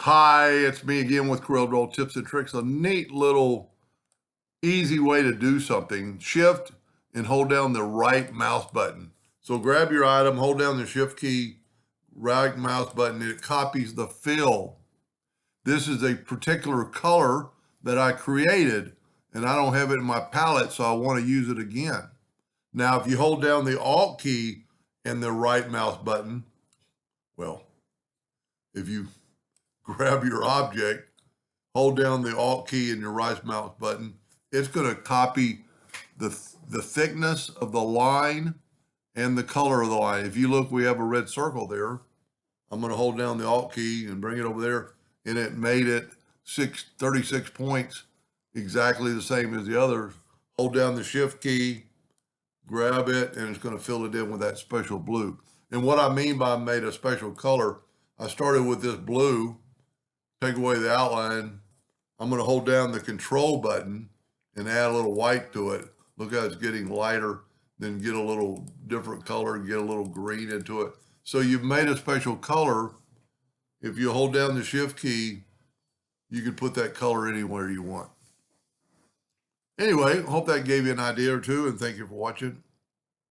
Hi, it's me again with Corel tips and tricks. A neat little easy way to do something. Shift and hold down the right mouse button. So grab your item, hold down the shift key, right mouse button, and it copies the fill. This is a particular color that I created and I don't have it in my palette, so I want to use it again. Now, if you hold down the Alt key and the right mouse button, well, if you grab your object, hold down the Alt key and your right mouse button, it's going to copy the thickness of the line and the color of the line. If you look, we have a red circle there. I'm going to hold down the Alt key and bring it over there, and it made it 36 points, exactly the same as the others. Hold down the Shift key, grab it, and it's going to fill it in with that special blue. And what I mean by made a special color, I started with this blue, take away the outline. I'm going to hold down the Control button and add a little white to it. Look how it's getting lighter, then get a little different color, get a little green into it. So you've made a special color. If you hold down the Shift key, you can put that color anywhere you want. Anyway, hope that gave you an idea or two, and thank you for watching.